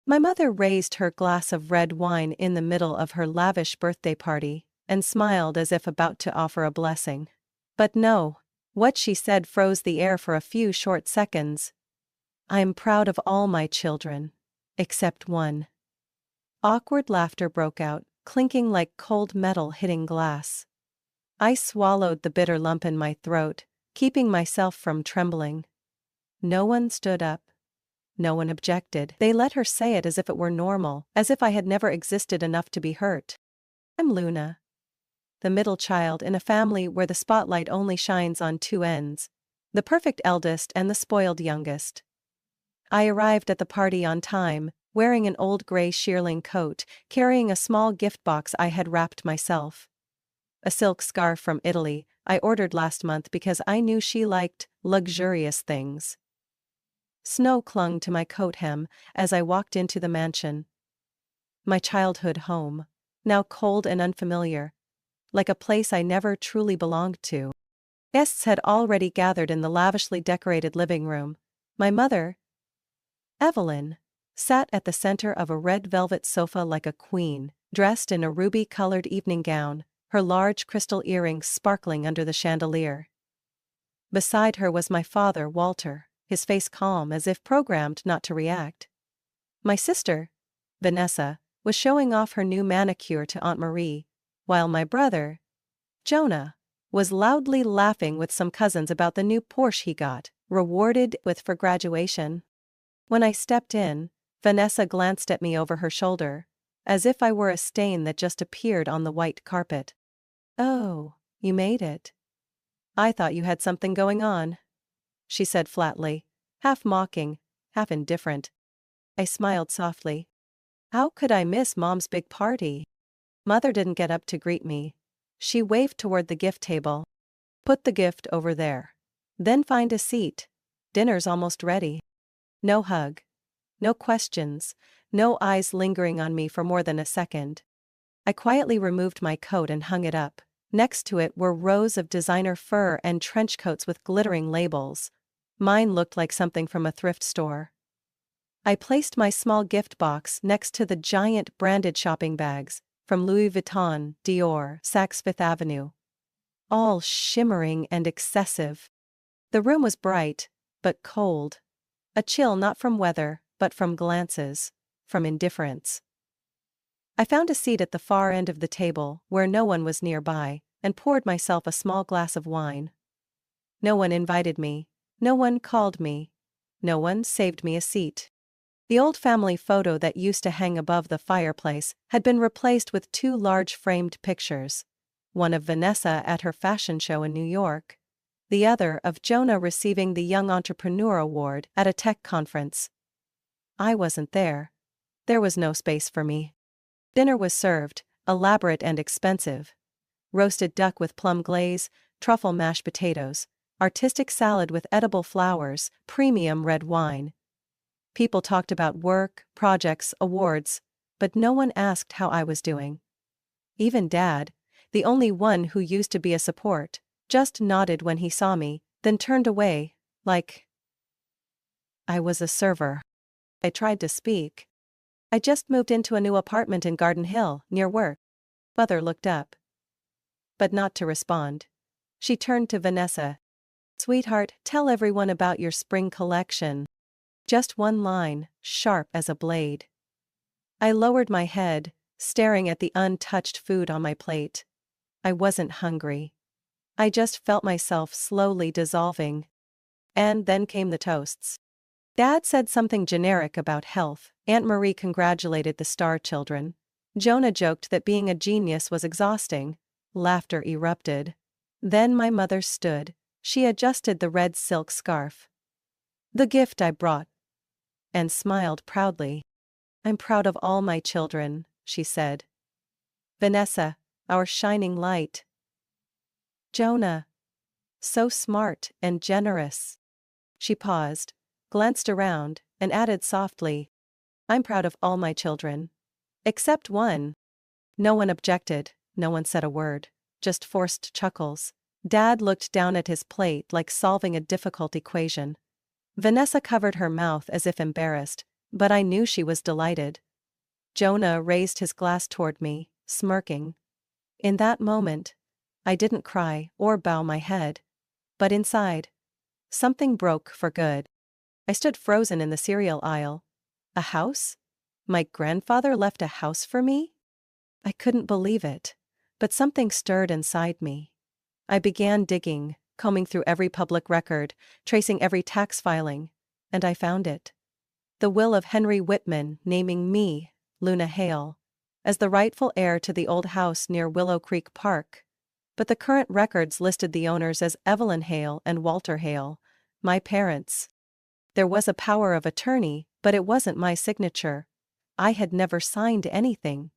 My mother raised her glass of red wine in the middle of her lavish birthday party and smiled as if about to offer a blessing. But no, what she said froze the air for a few short seconds. "I am proud of all my children. Except one." Awkward laughter broke out, clinking like cold metal hitting glass. I swallowed the bitter lump in my throat, keeping myself from trembling. No one stood up. No one objected. They let her say it as if it were normal, as if I had never existed enough to be hurt. I'm Luna, the middle child in a family where the spotlight only shines on two ends, the perfect eldest and the spoiled youngest. I arrived at the party on time, wearing an old gray shearling coat, carrying a small gift box I had wrapped myself. A silk scarf from Italy, I ordered last month because I knew she liked luxurious things. Snow clung to my coat hem as I walked into the mansion. My childhood home, now cold and unfamiliar, like a place I never truly belonged to. Guests had already gathered in the lavishly decorated living room. My mother, Evelyn, sat at the center of a red velvet sofa like a queen, dressed in a ruby-colored evening gown, her large crystal earrings sparkling under the chandelier. Beside her was my father, Walter, his face calm as if programmed not to react. My sister, Vanessa, was showing off her new manicure to Aunt Marie, while my brother, Jonah, was loudly laughing with some cousins about the new Porsche he got, rewarded with for graduation. When I stepped in, Vanessa glanced at me over her shoulder, as if I were a stain that just appeared on the white carpet. "Oh, you made it. I thought you had something going on," she said flatly, half mocking, half indifferent. I smiled softly. How could I miss Mom's big party? Mother didn't get up to greet me. She waved toward the gift table. "Put the gift over there. Then find a seat. Dinner's almost ready." No hug. No questions. No eyes lingering on me for more than a second. I quietly removed my coat and hung it up. Next to it were rows of designer fur and trench coats with glittering labels. Mine looked like something from a thrift store. I placed my small gift box next to the giant branded shopping bags, from Louis Vuitton, Dior, Saks Fifth Avenue. All shimmering and excessive. The room was bright, but cold. A chill not from weather, but from glances, from indifference. I found a seat at the far end of the table, where no one was nearby, and poured myself a small glass of wine. No one invited me. No one called me. No one saved me a seat. The old family photo that used to hang above the fireplace had been replaced with two large framed pictures. One of Vanessa at her fashion show in New York. The other of Jonah receiving the Young Entrepreneur Award at a tech conference. I wasn't there. There was no space for me. Dinner was served, elaborate and expensive. Roasted duck with plum glaze, truffle mashed potatoes, artistic salad with edible flowers, premium red wine. People talked about work, projects, awards, but no one asked how I was doing. Even Dad, the only one who used to be a support, just nodded when he saw me, then turned away, like I was a server. I tried to speak. "I just moved into a new apartment in Garden Hill, near work." Mother looked up. But not to respond. She turned to Vanessa. "Sweetheart, tell everyone about your spring collection." Just one line, sharp as a blade. I lowered my head, staring at the untouched food on my plate. I wasn't hungry. I just felt myself slowly dissolving. And then came the toasts. Dad said something generic about health. Aunt Marie congratulated the star children. Jonah joked that being a genius was exhausting. Laughter erupted. Then my mother stood. She adjusted the red silk scarf. "The gift I brought," and smiled proudly. "I'm proud of all my children," she said. "Vanessa, our shining light. Jonah, so smart and generous." She paused, glanced around, and added softly, "I'm proud of all my children. Except one." No one objected, no one said a word, just forced chuckles. Dad looked down at his plate like solving a difficult equation. Vanessa covered her mouth as if embarrassed, But I knew she was delighted. Jonah raised his glass toward me, smirking. In that moment, I didn't cry or bow my head. But inside, something broke for good. I stood frozen in the cereal aisle. A house? My grandfather left a house for me? I couldn't believe it. But something stirred inside me. I began digging, combing through every public record, tracing every tax filing, and I found it. The will of Henry Whitman naming me, Luna Hale, as the rightful heir to the old house near Willow Creek Park. But the current records listed the owners as Evelyn Hale and Walter Hale, my parents. There was a power of attorney, but it wasn't my signature. I had never signed anything.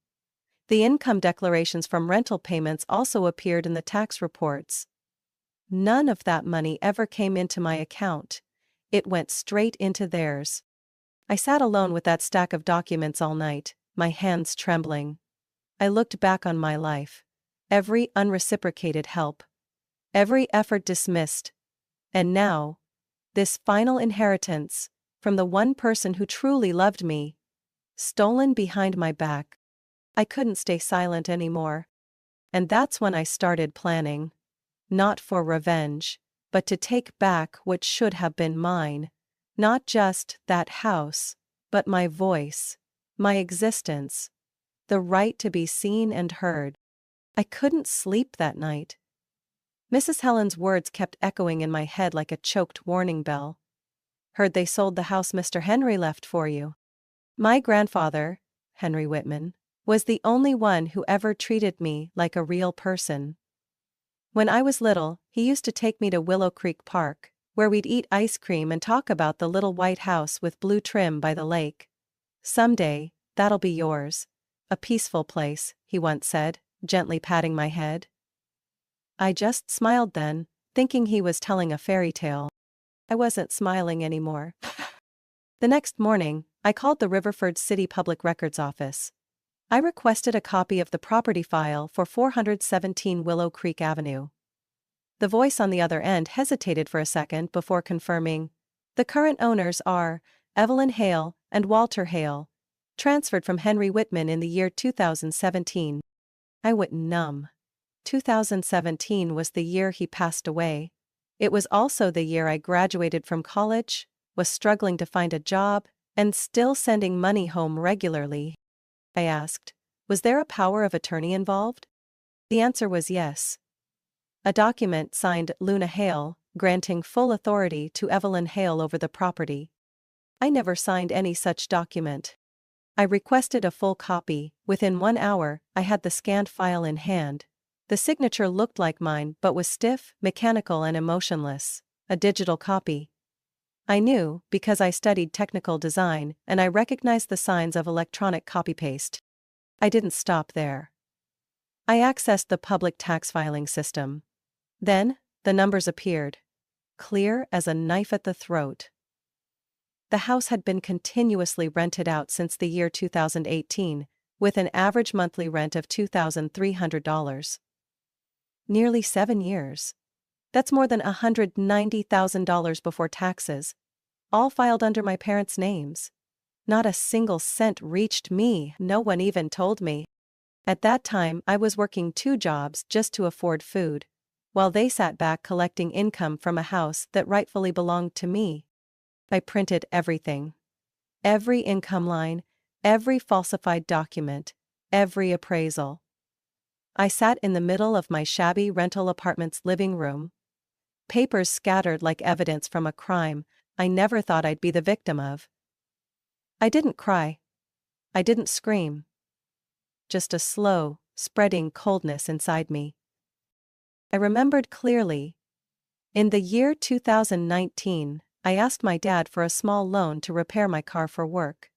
The income declarations from rental payments also appeared in the tax reports. None of that money ever came into my account. It went straight into theirs. I sat alone with that stack of documents all night, my hands trembling. I looked back on my life. Every unreciprocated help. Every effort dismissed. And now, this final inheritance, from the one person who truly loved me, stolen behind my back. I couldn't stay silent anymore. And that's when I started planning. Not for revenge, but to take back what should have been mine. Not just that house, but my voice, my existence, the right to be seen and heard. I couldn't sleep that night. Mrs. Helen's words kept echoing in my head like a choked warning bell. Heard they sold the house Mr. Henry left for you. My grandfather, Henry Whitman, was the only one who ever treated me like a real person. When I was little, he used to take me to Willow Creek Park, where we'd eat ice cream and talk about the little white house with blue trim by the lake. Someday, that'll be yours. A peaceful place, he once said, gently patting my head. I just smiled then, thinking he was telling a fairy tale. I wasn't smiling anymore. The next morning, I called the Riverford City Public Records Office. I requested a copy of the property file for 417 Willow Creek Avenue. The voice on the other end hesitated for a second before confirming, "The current owners are Evelyn Hale and Walter Hale, transferred from Henry Whitman in the year 2017. I went numb. 2017 was the year he passed away. It was also the year I graduated from college, was struggling to find a job, and still sending money home regularly. I asked, was there a power of attorney involved? The answer was yes. A document signed Luna Hale, granting full authority to Evelyn Hale over the property. I never signed any such document. I requested a full copy. Within 1 hour, I had the scanned file in hand. The signature looked like mine but was stiff, mechanical and emotionless. A digital copy. I knew, because I studied technical design, and I recognized the signs of electronic copy-paste. I didn't stop there. I accessed the public tax filing system. Then, the numbers appeared. Clear as a knife at the throat. The house had been continuously rented out since the year 2018, with an average monthly rent of $2,300. Nearly 7 years. That's more than $190,000 before taxes. All filed under my parents' names. Not a single cent reached me, no one even told me. At that time I was working 2 jobs just to afford food, while they sat back collecting income from a house that rightfully belonged to me. I printed everything. Every income line, every falsified document, every appraisal. I sat in the middle of my shabby rental apartment's living room. Papers scattered like evidence from a crime I never thought I'd be the victim of. I didn't cry. I didn't scream. Just a slow, spreading coldness inside me. I remembered clearly. In the year 2019, I asked my dad for a small loan to repair my car for work.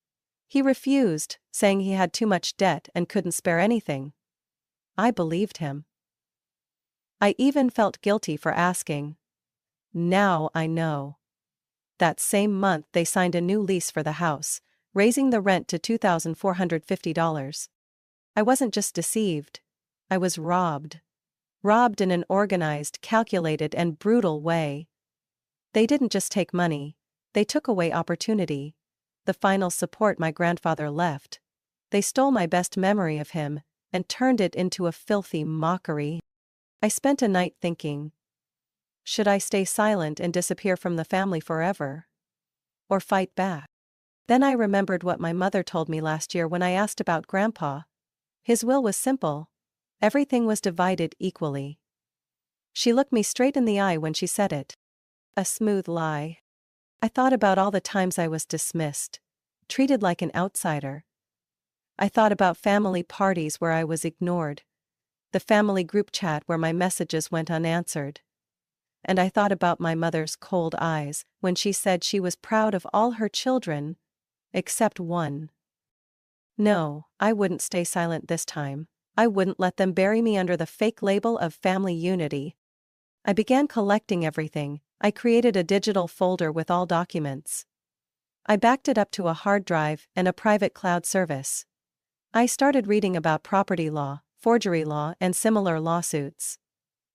He refused, saying he had too much debt and couldn't spare anything. I believed him. I even felt guilty for asking. Now I know. That same month they signed a new lease for the house, raising the rent to $2,450. I wasn't just deceived. I was robbed. Robbed in an organized, calculated and brutal way. They didn't just take money, they took away opportunity. the final support my grandfather left. They stole my best memory of him and turned it into a filthy mockery. I spent a night thinking, should I stay silent and disappear from the family forever? Or fight back? Then I remembered what my mother told me last year when I asked about Grandpa. His will was simple. Everything was divided equally. She looked me straight in the eye when she said it. A smooth lie. I thought about all the times I was dismissed, treated like an outsider. I thought about family parties where I was ignored, the family group chat where my messages went unanswered. And I thought about my mother's cold eyes when she said she was proud of all her children, except one. No, I wouldn't stay silent this time. I wouldn't let them bury me under the fake label of family unity. I began collecting everything. I created a digital folder with all documents. I backed it up to a hard drive and a private cloud service. I started reading about property law, forgery law, and similar lawsuits.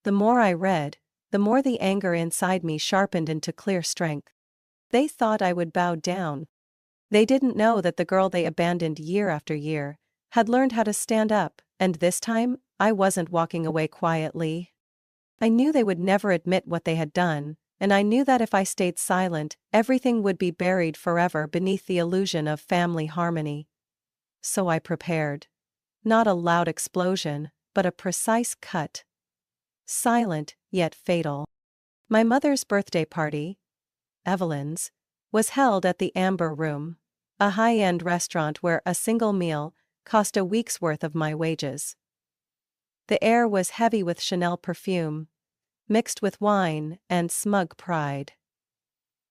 The more I read, the more the anger inside me sharpened into clear strength. They thought I would bow down. They didn't know that the girl they abandoned year after year had learned how to stand up, and this time, I wasn't walking away quietly. I knew they would never admit what they had done, and I knew that if I stayed silent, everything would be buried forever beneath the illusion of family harmony. So I prepared. Not a loud explosion, but a precise cut. Silent, yet fatal. My mother's birthday party, Evelyn's, was held at the Amber Room, a high-end restaurant where a single meal cost a week's worth of my wages. The air was heavy with Chanel perfume, mixed with wine and smug pride.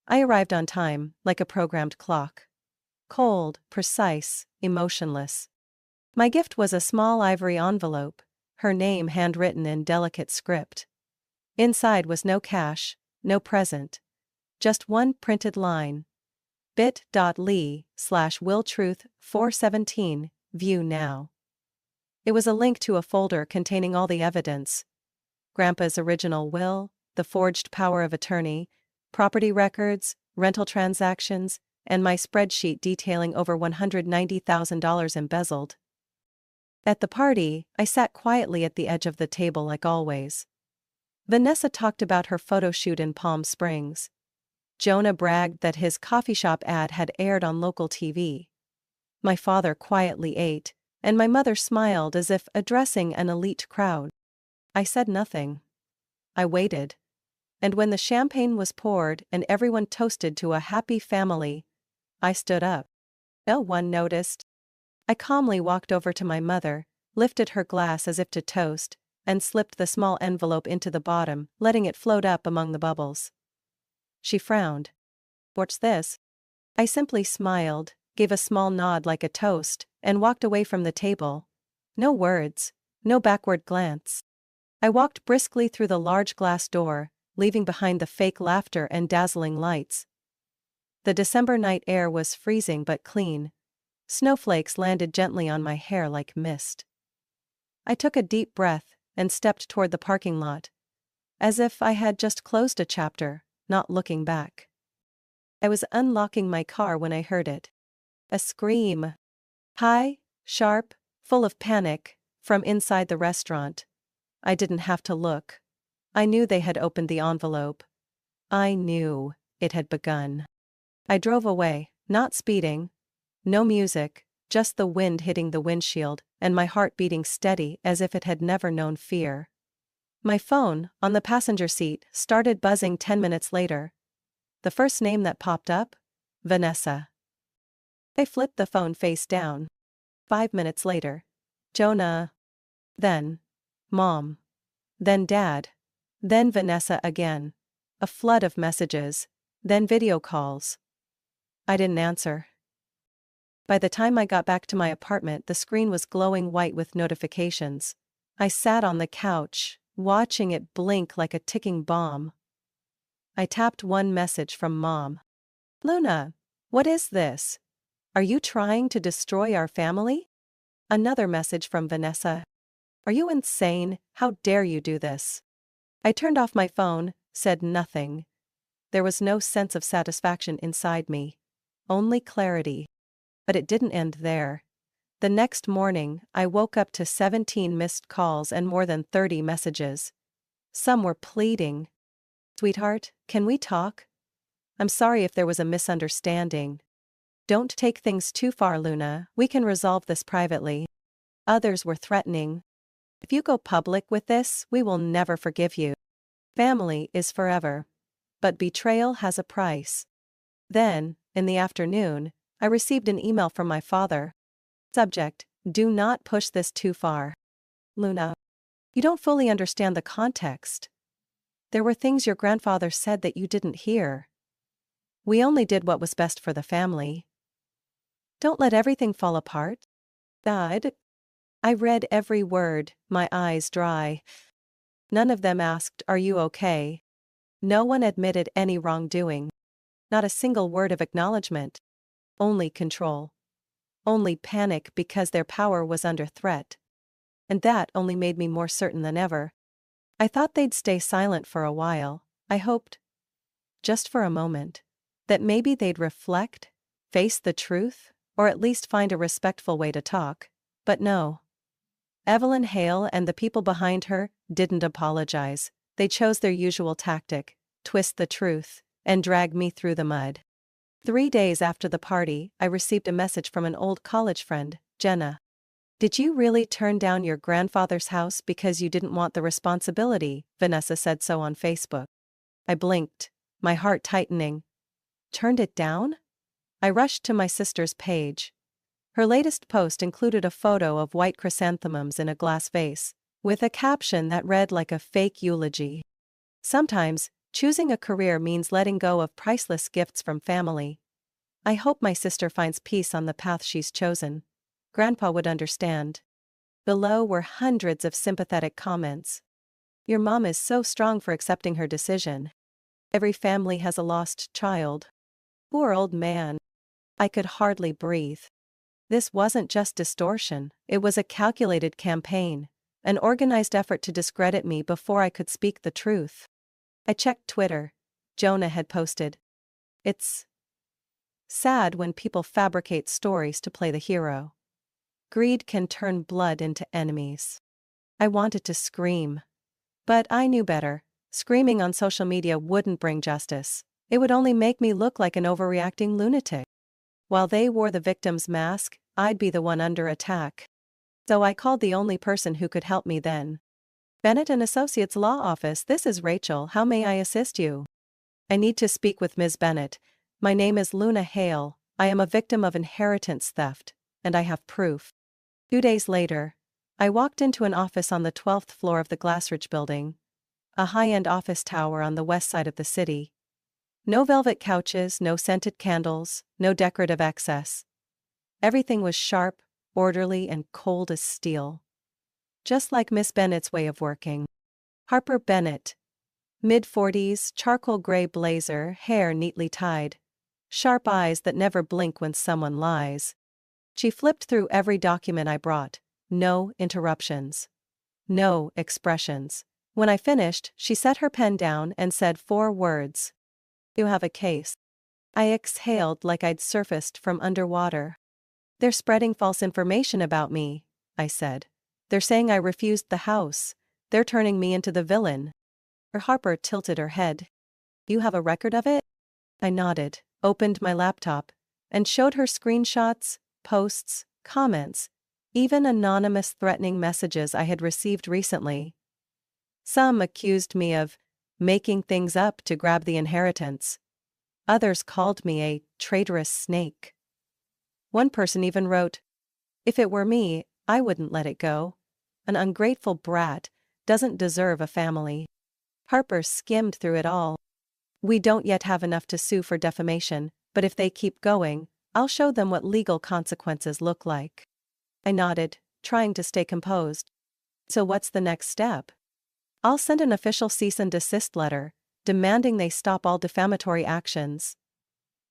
I arrived on time, like a programmed clock. Cold, precise, emotionless. My gift was a small ivory envelope, her name handwritten in delicate script. Inside was no cash, no present. Just one printed line. bit.ly/willtruth417, view now. It was a link to a folder containing all the evidence. Grandpa's original will, the forged power of attorney, property records, rental transactions, and my spreadsheet detailing over $190,000 embezzled. At the party, I sat quietly at the edge of the table like always. Vanessa talked about her photo shoot in Palm Springs. Jonah bragged that his coffee shop ad had aired on local TV. My father quietly ate, and my mother smiled as if addressing an elite crowd. I said nothing. I waited. And when the champagne was poured and everyone toasted to a happy family, I stood up. No one noticed. I calmly walked over to my mother, lifted her glass as if to toast, and slipped the small envelope into the bottom, letting it float up among the bubbles. She frowned. "What's this?" I simply smiled, gave a small nod like a toast, and walked away from the table. No words, no backward glance. I walked briskly through the large glass door, leaving behind the fake laughter and dazzling lights. The December night air was freezing but clean. Snowflakes landed gently on my hair like mist. I took a deep breath and stepped toward the parking lot. As if I had just closed a chapter, not looking back. I was unlocking my car when I heard it. A scream. High, sharp, full of panic, from inside the restaurant. I didn't have to look. I knew they had opened the envelope. I knew it had begun. I drove away, not speeding. No music, just the wind hitting the windshield, and my heart beating steady as if it had never known fear. My phone, on the passenger seat, started buzzing 10 minutes later. The first name that popped up? Vanessa. I flipped the phone face down. 5 minutes later. Jonah. Then. Mom. Then Dad. Then Vanessa again. A flood of messages. Then video calls. I didn't answer. By the time I got back to my apartment, the screen was glowing white with notifications. I sat on the couch, watching it blink like a ticking bomb. I tapped one message from Mom. "Luna, what is this? Are you trying to destroy our family?" Another message from Vanessa. "Are you insane? How dare you do this?" I turned off my phone, said nothing. There was no sense of satisfaction inside me. only clarity. But it didn't end there. The next morning, I woke up to 17 missed calls and more than 30 messages. Some were pleading. "Sweetheart, can we talk? I'm sorry if there was a misunderstanding. Don't take things too far, Luna, we can resolve this privately." Others were threatening. "If you go public with this, we will never forgive you. Family is forever. But betrayal has a price." Then, in the afternoon, I received an email from my father. Subject: "Do not push this too far. Luna, you don't fully understand the context. There were things your grandfather said that you didn't hear. We only did what was best for the family. Don't let everything fall apart." Died. I read every word, my eyes dry. None of them asked, "Are you okay?" No one admitted any wrongdoing. Not a single word of acknowledgement. Only control. Only panic because their power was under threat. And that only made me more certain than ever. I thought they'd stay silent for a while. I hoped, just for a moment, that maybe they'd reflect, face the truth, or at least find a respectful way to talk. But no. Evelyn Hale and the people behind her didn't apologize. They chose their usual tactic: twist the truth, and drag me through the mud. 3 days after the party, I received a message from an old college friend, Jenna. "Did you really turn down your grandfather's house because you didn't want the responsibility?" Vanessa said so on Facebook. I blinked, my heart tightening. Turned it down? I rushed to my sister's page. Her latest post included a photo of white chrysanthemums in a glass vase, with a caption that read like a fake eulogy. Sometimes, choosing a career means letting go of priceless gifts from family. I hope my sister finds peace on the path she's chosen. Grandpa would understand. Below were hundreds of sympathetic comments. "Your mom is so strong for accepting her decision. Every family has a lost child." Poor old man. I could hardly breathe. This wasn't just distortion, it was a calculated campaign, an organized effort to discredit me before I could speak the truth. I checked Twitter. Jonah had posted, "It's sad when people fabricate stories to play the hero. Greed can turn blood into enemies." I wanted to scream. But I knew better. Screaming on social media wouldn't bring justice. It would only make me look like an overreacting lunatic. While they wore the victim's mask, I'd be the one under attack. So I called the only person who could help me then. "Bennett and Associates Law Office, this is Rachel, how may I assist you?" "I need to speak with Ms. Bennett. My name is Luna Hale, I am a victim of inheritance theft, and I have proof." 2 days later, I walked into an office on the 12th floor of the Glassridge building, a high-end office tower on the west side of the city. No velvet couches, no scented candles, no decorative excess. Everything was sharp, orderly, and cold as steel. Just like Miss Bennett's way of working. Harper Bennett. Mid-40s, charcoal gray blazer, hair neatly tied. Sharp eyes that never blink when someone lies. She flipped through every document I brought. No interruptions. No expressions. When I finished, she set her pen down and said 4 words. "You have a case." I exhaled like I'd surfaced from underwater. "They're spreading false information about me," I said. "They're saying I refused the house. They're turning me into the villain." Harper tilted her head. "You have a record of it?" I nodded, opened my laptop, and showed her screenshots, posts, comments, even anonymous threatening messages I had received recently. Some accused me of making things up to grab the inheritance. Others called me a traitorous snake. One person even wrote, "If it were me, I wouldn't let it go. An ungrateful brat doesn't deserve a family." Harper skimmed through it all. "We don't yet have enough to sue for defamation, but if they keep going, I'll show them what legal consequences look like." I nodded, trying to stay composed. "So what's the next step?" "I'll send an official cease and desist letter, demanding they stop all defamatory actions.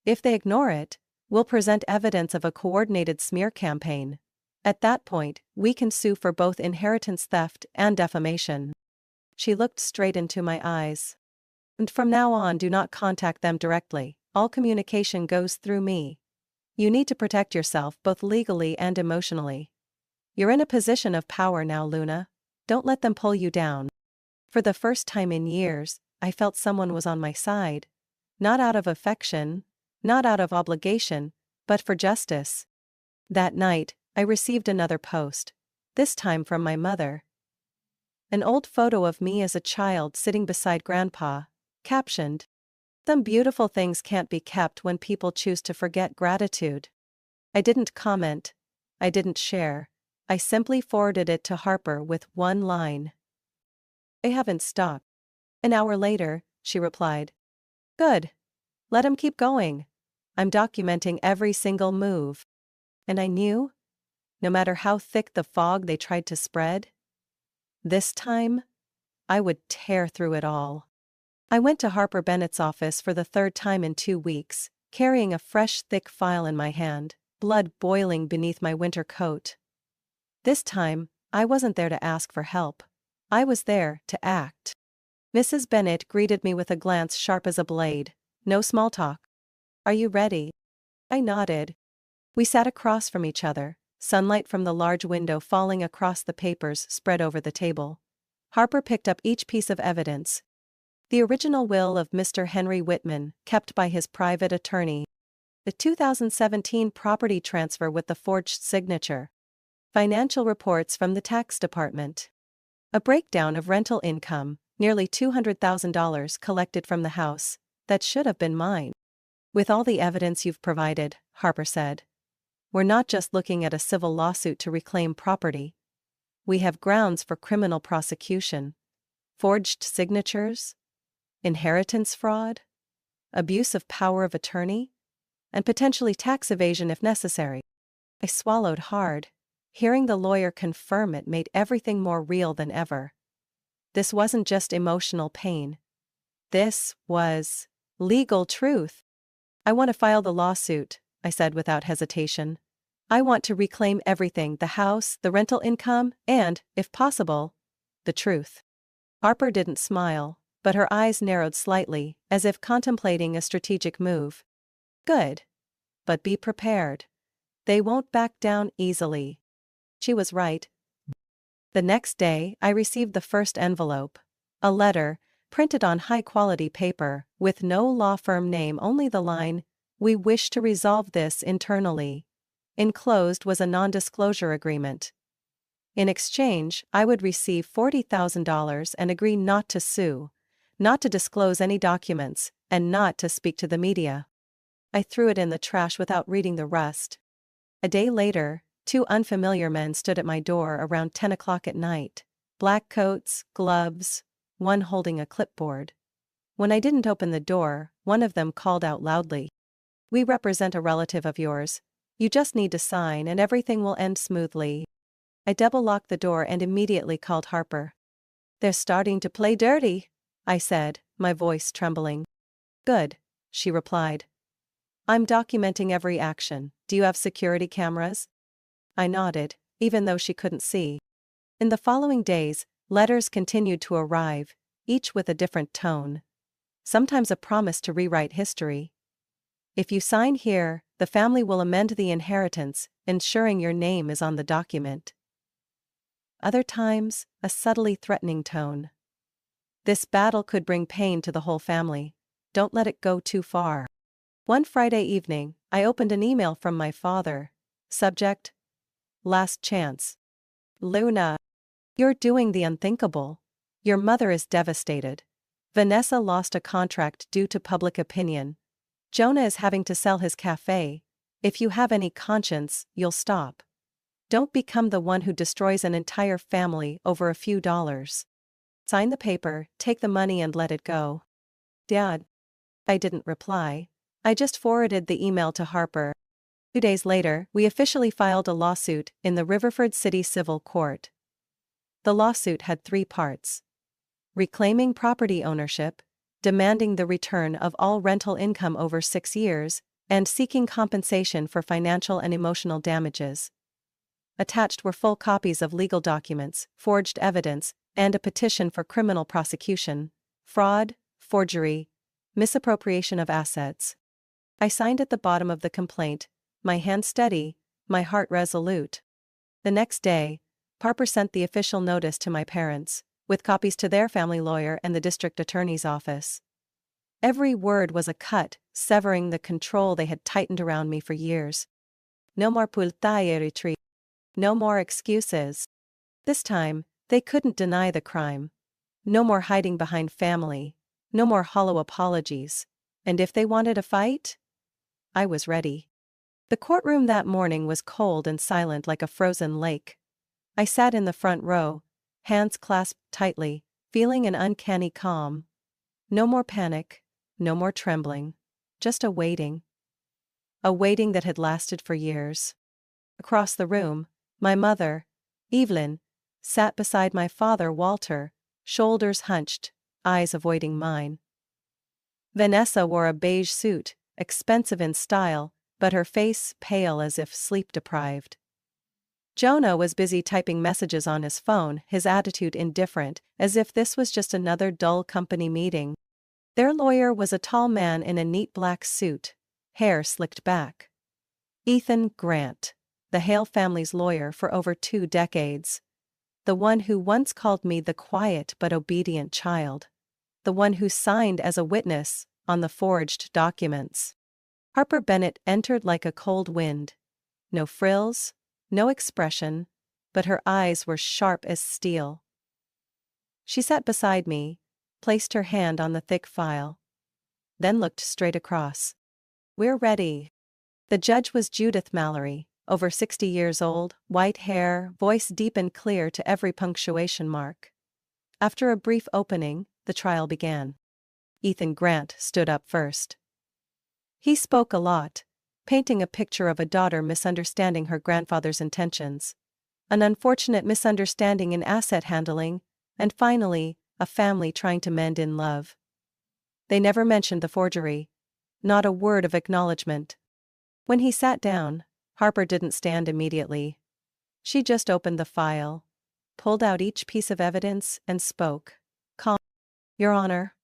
If they ignore it, we'll present evidence of a coordinated smear campaign. At that point, we can sue for both inheritance theft and defamation." She looked straight into my eyes. "And from now on, do not contact them directly. All communication goes through me. You need to protect yourself both legally and emotionally. You're in a position of power now, Luna. Don't let them pull you down. For the first time in years, I felt someone was on my side. Not out of affection, not out of obligation, but for justice. That night, I received another post, this time from my mother. An old photo of me as a child sitting beside Grandpa, captioned, "Some beautiful things can't be kept when people choose to forget gratitude." I didn't comment. I didn't share. I simply forwarded it to Harper with one line. "I haven't stopped." An hour later, she replied, "Good. Let him keep going. I'm documenting every single move." And I knew, no matter how thick the fog they tried to spread, this time, I would tear through it all. I went to Harper Bennett's office for the third time in 2 weeks, carrying a fresh, thick file in my hand, blood boiling beneath my winter coat. This time, I wasn't there to ask for help. I was there to act. Mrs. Bennett greeted me with a glance sharp as a blade. No small talk. "Are you ready?" I nodded. We sat across from each other, sunlight from the large window falling across the papers spread over the table. Harper picked up each piece of evidence. The original will of Mr. Henry Whitman, kept by his private attorney. The 2017 property transfer with the forged signature. Financial reports from the tax department. A breakdown of rental income, nearly $200,000 collected from the house, that should have been mine. "With all the evidence you've provided," Harper said, "we're not just looking at a civil lawsuit to reclaim property. We have grounds for criminal prosecution. Forged signatures, inheritance fraud, abuse of power of attorney, and potentially tax evasion if necessary." I swallowed hard. Hearing the lawyer confirm it made everything more real than ever. This wasn't just emotional pain. This was legal truth. "I want to file the lawsuit," I said without hesitation. "I want to reclaim everything, the house, the rental income, and, if possible, the truth." Harper didn't smile, but her eyes narrowed slightly, as if contemplating a strategic move. "Good. But be prepared. They won't back down easily." She was right. The next day, I received the first envelope. A letter, printed on high-quality paper, with no law firm name, only the line, "We wish to resolve this internally." Enclosed was a non-disclosure agreement. In exchange, I would receive $40,000 and agree not to sue, not to disclose any documents, and not to speak to the media. I threw it in the trash without reading the rest. A day later, 2 unfamiliar men stood at my door around 10 o'clock at night. Black coats, gloves, one holding a clipboard. When I didn't open the door, one of them called out loudly, "We represent a relative of yours. You just need to sign and everything will end smoothly." I double-locked the door and immediately called Harper. "They're starting to play dirty," I said, my voice trembling. "Good," she replied. "I'm documenting every action. Do you have security cameras?" I nodded, even though she couldn't see. In the following days, letters continued to arrive, each with a different tone. Sometimes a promise to rewrite history. "If you sign here, the family will amend the inheritance, ensuring your name is on the document." Other times, a subtly threatening tone. "This battle could bring pain to the whole family. Don't let it go too far." One Friday evening, I opened an email from my father. Subject: Last chance. "Luna, you're doing the unthinkable. Your mother is devastated. Vanessa lost a contract due to public opinion. Jonah is having to sell his cafe. If you have any conscience, you'll stop. Don't become the one who destroys an entire family over a few dollars. Sign the paper, take the money and let it go." "Dad." I didn't reply. I just forwarded the email to Harper. 2 days later, we officially filed a lawsuit in the Riverford City Civil Court. The lawsuit had 3 parts: reclaiming property ownership, demanding the return of all rental income over 6 years, and seeking compensation for financial and emotional damages. Attached were full copies of legal documents, forged evidence, and a petition for criminal prosecution, fraud, forgery, misappropriation of assets. I signed at the bottom of the complaint, my hand steady, my heart resolute. The next day, Harper sent the official notice to my parents, with copies to their family lawyer and the district attorney's office. Every word was a cut, severing the control they had tightened around me for years. No more pultaye retreat. No more excuses. This time, they couldn't deny the crime. No more hiding behind family. No more hollow apologies. And if they wanted a fight? I was ready. The courtroom that morning was cold and silent like a frozen lake. I sat in the front row, hands clasped tightly, feeling an uncanny calm. No more panic, no more trembling, just a waiting. A waiting that had lasted for years. Across the room, my mother, Evelyn, sat beside my father Walter, shoulders hunched, eyes avoiding mine. Vanessa wore a beige suit, expensive in style, but her face pale as if sleep-deprived. Jonah was busy typing messages on his phone, his attitude indifferent, as if this was just another dull company meeting. Their lawyer was a tall man in a neat black suit, hair slicked back. Ethan Grant, the Hale family's lawyer for over 2 decades. The one who once called me the quiet but obedient child. The one who signed as a witness on the forged documents. Harper Bennett entered like a cold wind. No frills, no expression, but her eyes were sharp as steel. She sat beside me, placed her hand on the thick file. Then looked straight across. "We're ready." The judge was Judith Mallory, over 60 years old, white hair, voice deep and clear to every punctuation mark. After a brief opening, the trial began. Ethan Grant stood up first. He spoke a lot, painting a picture of a daughter misunderstanding her grandfather's intentions, an unfortunate misunderstanding in asset handling, and finally, a family trying to mend in love. They never mentioned the forgery. Not a word of acknowledgement. When he sat down, Harper didn't stand immediately. She just opened the file, pulled out each piece of evidence, and spoke. "Calm, Your Honor.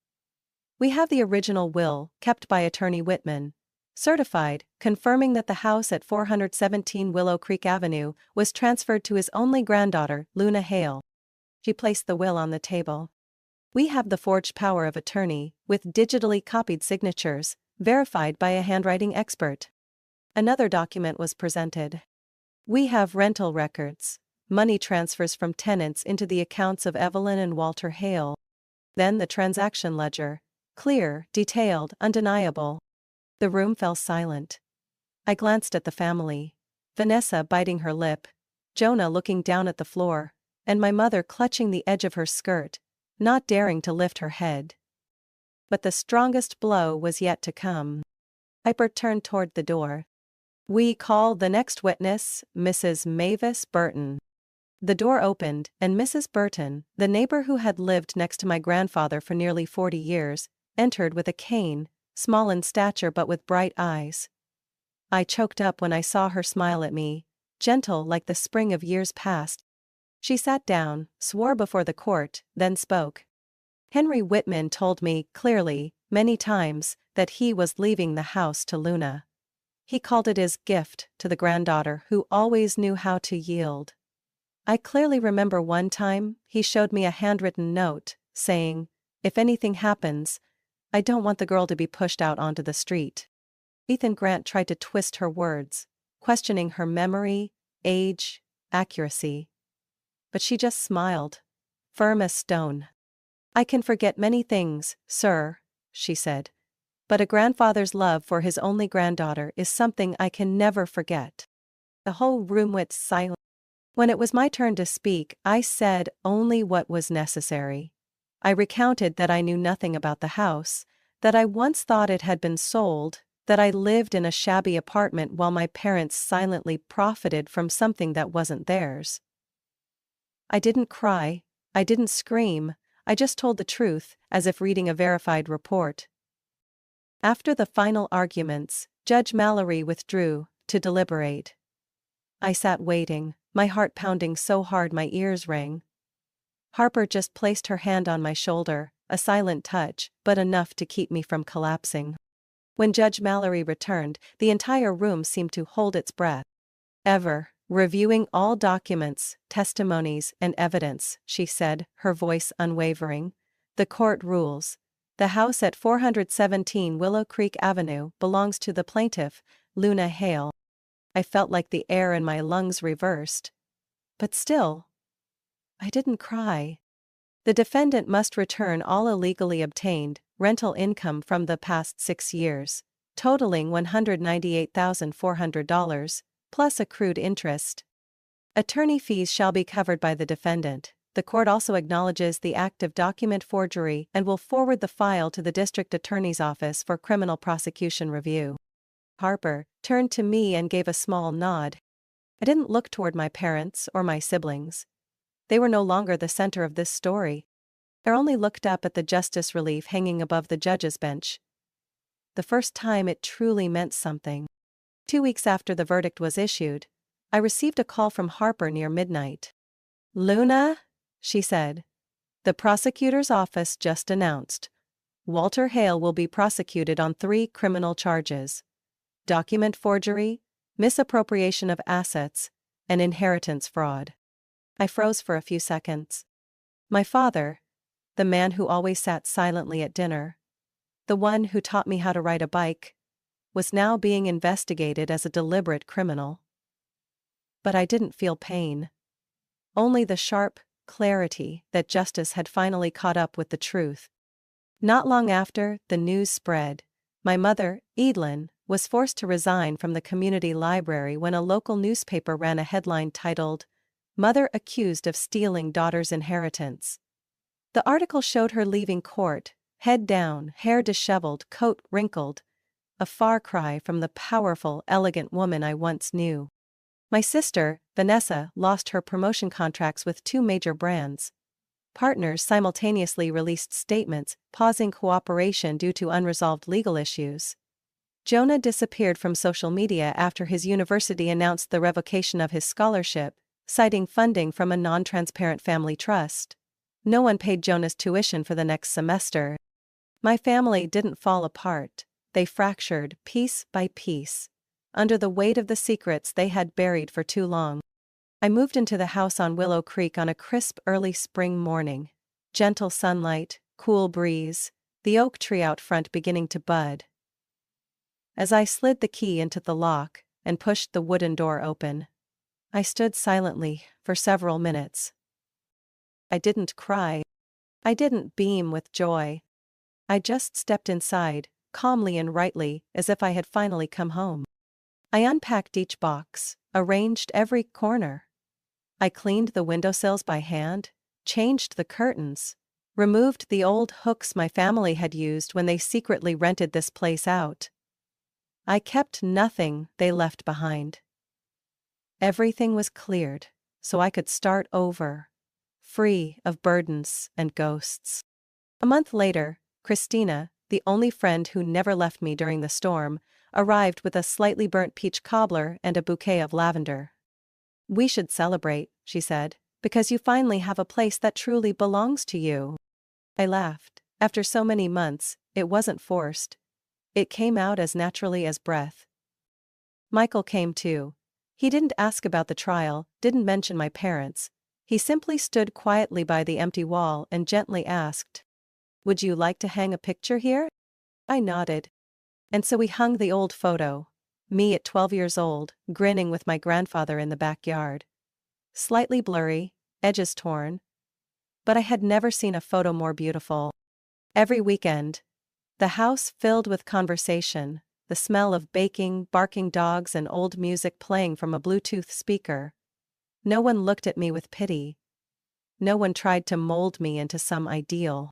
We have the original will, kept by Attorney Whitman, certified, confirming that the house at 417 Willow Creek Avenue was transferred to his only granddaughter, Luna Hale." She placed the will on the table. "We have the forged power of attorney, with digitally copied signatures, verified by a handwriting expert." Another document was presented. "We have rental records, money transfers from tenants into the accounts of Evelyn and Walter Hale." Then the transaction ledger. Clear, detailed, undeniable. The room fell silent. I glanced at the family. Vanessa biting her lip, Jonah looking down at the floor, and my mother clutching the edge of her skirt, not daring to lift her head. But the strongest blow was yet to come. Piper turned toward the door. "We call the next witness, Mrs. Mavis Burton." The door opened, and Mrs. Burton, the neighbor who had lived next to my grandfather for nearly 40 years, entered with a cane, small in stature but with bright eyes. I choked up when I saw her smile at me, gentle like the spring of years past. She sat down, swore before the court, then spoke. "Henry Whitman told me, clearly, many times, that he was leaving the house to Luna. He called it his gift to the granddaughter who always knew how to yield. I clearly remember one time he showed me a handwritten note, saying, 'If anything happens, I don't want the girl to be pushed out onto the street.'" Ethan Grant tried to twist her words, questioning her memory, age, accuracy. But she just smiled, firm as stone. "I can forget many things, sir," she said. "But a grandfather's love for his only granddaughter is something I can never forget." The whole room went silent. When it was my turn to speak, I said only what was necessary. I recounted that I knew nothing about the house, that I once thought it had been sold, that I lived in a shabby apartment while my parents silently profited from something that wasn't theirs. I didn't cry, I didn't scream, I just told the truth, as if reading a verified report. After the final arguments, Judge Mallory withdrew to deliberate. I sat waiting, my heart pounding so hard my ears rang. Harper just placed her hand on my shoulder, a silent touch, but enough to keep me from collapsing. When Judge Mallory returned, the entire room seemed to hold its breath. Ever, reviewing all documents, testimonies, and evidence, she said, her voice unwavering. The court rules. The house at 417 Willow Creek Avenue belongs to the plaintiff, Luna Hale. I felt like the air in my lungs reversed. But still, I didn't cry. The defendant must return all illegally obtained rental income from the past 6 years, totaling $198,400, plus accrued interest. Attorney fees shall be covered by the defendant. The court also acknowledges the act of document forgery and will forward the file to the district attorney's office for criminal prosecution review. Harper turned to me and gave a small nod. I didn't look toward my parents or my siblings. They were no longer the center of this story. I only looked up at the justice relief hanging above the judge's bench. The first time it truly meant something. 2 weeks after the verdict was issued, I received a call from Harper near midnight. "Luna," she said, "the prosecutor's office just announced. Walter Hale will be prosecuted on 3 criminal charges: document forgery, misappropriation of assets, and inheritance fraud." I froze for a few seconds. My father, the man who always sat silently at dinner, the one who taught me how to ride a bike, was now being investigated as a deliberate criminal. But I didn't feel pain. Only the sharp clarity that justice had finally caught up with the truth. Not long after the news spread, my mother, Edelyn, was forced to resign from the community library when a local newspaper ran a headline titled, "Mother Accused of Stealing Daughter's Inheritance." The article showed her leaving court, head down, hair disheveled, coat wrinkled, a far cry from the powerful, elegant woman I once knew. My sister, Vanessa, lost her promotion contracts with 2 major brands. Partners simultaneously released statements pausing cooperation due to unresolved legal issues. Jonah disappeared from social media after his university announced the revocation of his scholarship, citing funding from a non-transparent family trust. No one paid Jonah's tuition for the next semester. My family didn't fall apart, they fractured piece by piece, under the weight of the secrets they had buried for too long. I moved into the house on Willow Creek on a crisp early spring morning. Gentle sunlight, cool breeze, the oak tree out front beginning to bud. As I slid the key into the lock and pushed the wooden door open, I stood silently for several minutes. I didn't cry. I didn't beam with joy. I just stepped inside, calmly and rightly, as if I had finally come home. I unpacked each box, arranged every corner. I cleaned the windowsills by hand, changed the curtains, removed the old hooks my family had used when they secretly rented this place out. I kept nothing they left behind. Everything was cleared, so I could start over, free of burdens and ghosts. A month later, Christina, the only friend who never left me during the storm, arrived with a slightly burnt peach cobbler and a bouquet of lavender. "We should celebrate," she said, "because you finally have a place that truly belongs to you." I laughed. After so many months, it wasn't forced. It came out as naturally as breath. Michael came too. He didn't ask about the trial, didn't mention my parents. He simply stood quietly by the empty wall and gently asked, "Would you like to hang a picture here?" I nodded. And so we hung the old photo. Me at 12 years old, grinning with my grandfather in the backyard. Slightly blurry, edges torn. But I had never seen a photo more beautiful. Every weekend, the house filled with conversation, the smell of baking, barking dogs and old music playing from a Bluetooth speaker. No one looked at me with pity. No one tried to mold me into some ideal.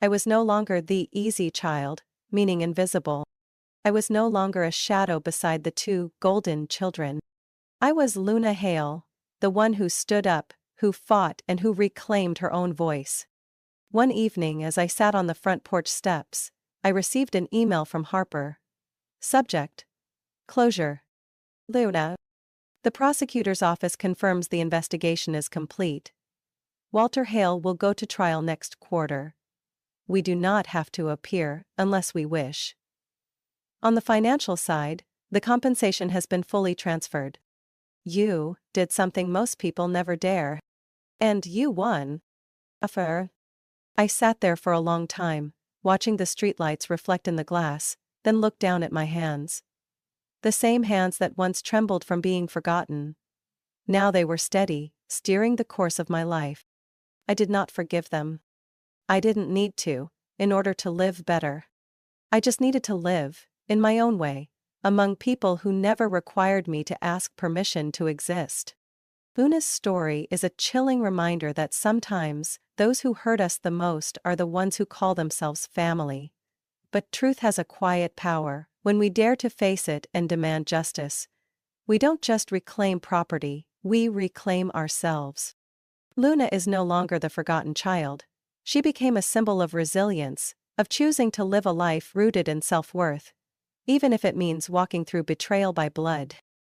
I was no longer the easy child, meaning invisible. I was no longer a shadow beside the 2 golden children. I was Luna Hale, the one who stood up, who fought and who reclaimed her own voice. One evening as I sat on the front porch steps, I received an email from Harper. Subject: Closure. Luna. The prosecutor's office confirms the investigation is complete. Walter Hale will go to trial next quarter. We do not have to appear unless we wish. On the financial side, the compensation has been fully transferred. You did something most people never dare. And you won. Affair. I sat there for a long time, watching the streetlights reflect in the glass, then looked down at my hands. The same hands that once trembled from being forgotten. Now they were steady, steering the course of my life. I did not forgive them. I didn't need to, in order to live better. I just needed to live, in my own way, among people who never required me to ask permission to exist. Una's story is a chilling reminder that sometimes, those who hurt us the most are the ones who call themselves family. But truth has a quiet power. When we dare to face it and demand justice, we don't just reclaim property, we reclaim ourselves. Luna is no longer the forgotten child. She became a symbol of resilience, of choosing to live a life rooted in self-worth, even if it means walking through betrayal by blood.